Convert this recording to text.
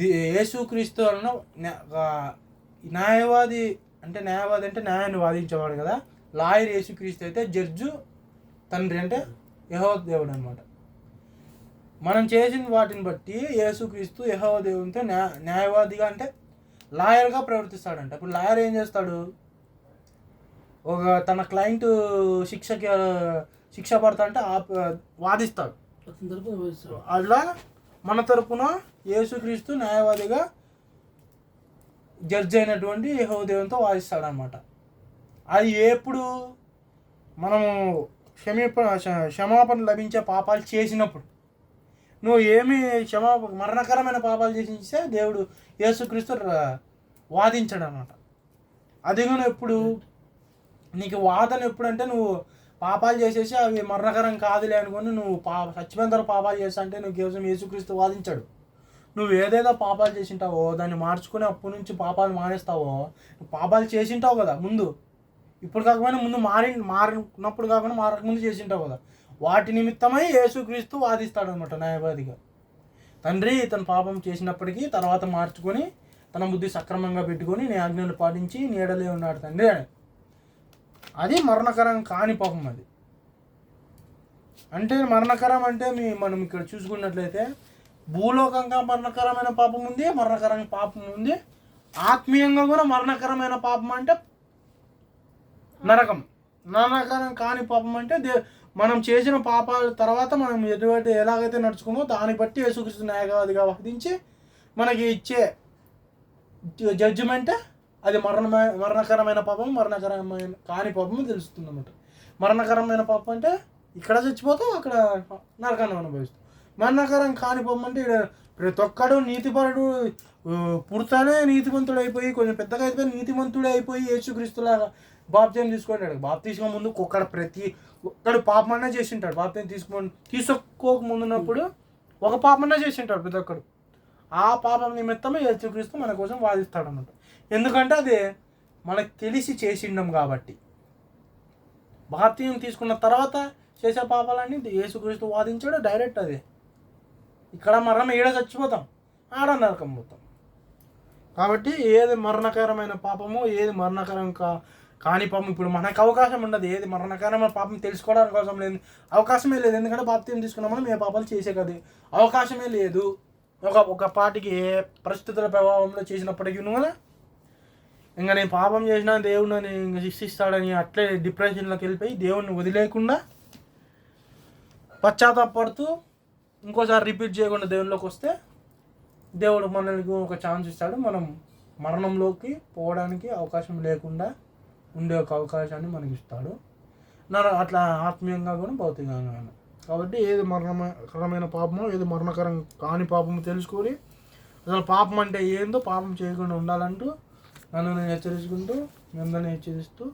యేసుక్రీస్తు వలన న్యాయవాది అంటే న్యాయాన్ని వాదించేవాడు కదా. లాయర్ యేసుక్రీస్తు అయితే జడ్జు తండ్రి అంటే యెహోవా దేవుడు అనమాట. మనం చేసిన వాటిని బట్టి యేసుక్రీస్తు యెహోవా దేవునితో న్యాయవాదిగా అంటే లాయర్గా ప్రవర్తిస్తాడంట. ఇప్పుడు లాయర్ ఏం చేస్తాడు, ఒక తన క్లయింట్ శిక్ష పడతా అంటే వాదిస్తాడు. అట్లా మన తరపున యేసుక్రీస్తు న్యాయవాదిగా జడ్జి అయినటువంటి యెహోవా దేవునితో వాదిస్తాడు అనమాట. అది ఎప్పుడు మనము క్షమాపణ లభించే పాపాలు చేసినప్పుడు. నువ్వు ఏమి మరణకరమైన పాపాలు చేసిస్తే దేవుడు యేసుక్రీస్తు వాదించాడు అనమాట. అది కూడా ఎప్పుడు నీకు వాదన ఎప్పుడంటే నువ్వు పాపాలు చేసేసి అవి మరణకరం కాదులే అనుకొని నువ్వు చచ్చిపోయిన తర్వాత పాపాలు చేస్తా అంటే నువ్వు కేవలం యేసుక్రీస్తు వాదించాడు. నువ్వు ఏదేదో పాపాలు చేసింటావో దాన్ని మార్చుకుని అప్పటి నుంచి పాపాలు మానేస్తావో, నువ్వు పాపాలు చేసింటావు కదా ముందు, ఇప్పుడు కాకపోయినా ముందు మారినప్పుడు కాకుండా మారకముందు చేసింటావు కదా, వాటి నిమిత్తమై యేసుక్రీస్తు వాదిస్తాడు అనమాట న్యాయవాదిగా. తండ్రి ఇతను పాపం చేసినప్పటికీ తర్వాత మార్చుకొని తన బుద్ధి సక్రమంగా పెట్టుకొని నీ ఆజ్ఞలు పాటించి నీడలే ఉన్నాడు తండ్రి అని. అది మరణకరం కాని పాపం. అది అంటే మరణకరం అంటే మనం ఇక్కడ చూసుకున్నట్లయితే భూలోకంగా మరణకరమైన పాపం ఉంది, మరణకరమైన పాపం ఉంది. ఆత్మీయంగా కూడా మరణకరమైన పాపం అంటే నరకం. నరకరం కాని పాపం అంటే మనం చేసిన పాపాల తర్వాత మనం ఎటువంటి ఎలాగైతే నడుచుకున్నామో దాన్ని బట్టి యేసుక్రీస్తు న్యాయవాదిగా వాదించి మనకి ఇచ్చే జడ్జిమెంట్ అది మరణకరమైన పాపం, మరణకరమైన కాని పాపం తెలుస్తుంది అన్నమాట. మరణకరమైన పాపం అంటే ఇక్కడ చచ్చిపోతాం, అక్కడ నరకాన్ని అనుభవిస్తాం. మరణకరం కాని పాపం అంటే ప్రతి ఒక్కడు నీతిపరుడు పుడతానే నీతిమంతుడు అయిపోయి కొంచెం పెద్దగా అయిపోయి నీతిమంతుడే అయిపోయి యేసుక్రీస్తులాగా బాప్తిసం తీసుకుంటాడు. బాప్తిసం ముందు ప్రతి ఒక్కడు పాపమన్నా చేసింటాడు. బాప్తిసం తీసుకోక ముందున్నప్పుడు ఒక పాపమన్నా చేసింటాడు ప్రతి ఒక్కడు. ఆ పాపం నిమిత్తమే యేసుక్రీస్తు మన కోసం వాదిస్తాడు అన్నమాట. ఎందుకంటే అది మనకు తెలిసి చేసిండం కాబట్టి. బాప్తిసం తీసుకున్న తర్వాత చేసే పాపాలన్నీ యేసుక్రీస్తు వాదించాడు డైరెక్ట్. అది ఇక్కడ మరణం ఏడ చచ్చిపోతాం, ఆడ నరకం పోతాం. కాబట్టి ఏది మరణకరమైన పాపమో ఏది మరణకరం కాని పాపం ఇప్పుడు మనకు అవకాశం ఉండదు. ఏది మరణకరమైన పాపం తెలుసుకోవడానికి అవకాశమే లేదు. ఎందుకంటే బాప్తిసం తీసుకున్నామని మేము పాపాలు చేసే కదా అవకాశమే లేదు. ఒక పాటికి ఏ పరిస్థితుల ప్రభావంలో చేసినప్పటికీ నువ్వు ఇంకా నేను పాపం చేసినా దేవుడిని ఇంకా శిక్షిస్తాడని అట్లే డిప్రెషన్లోకి వెళ్ళిపోయి దేవుడిని వదిలేకుండా పశ్చాత్తాపడుతూ ఇంకోసారి రిపీట్ చేయకుండా దేవుళ్ళలోకి వస్తే దేవుడు మనకి ఒక ఛాన్స్ ఇస్తాడు. మనం మరణంలోకి పోవడానికి అవకాశం లేకుండా ఉండే ఒక అవకాశాన్ని మనకి ఇస్తాడు. అట్లా ఆత్మీయంగా కూడా భౌతికంగా. కాబట్టి ఏది మరణకరమైన పాపమో ఏది మరణకరం కాని పాపమో తెలుసుకొని అసలు పాపం అంటే ఏందో పాపం చేయకుండా ఉండాలంటూ నన్ను నేను హెచ్చరించుకుంటూ మీ అందరిని హెచ్చరిస్తూ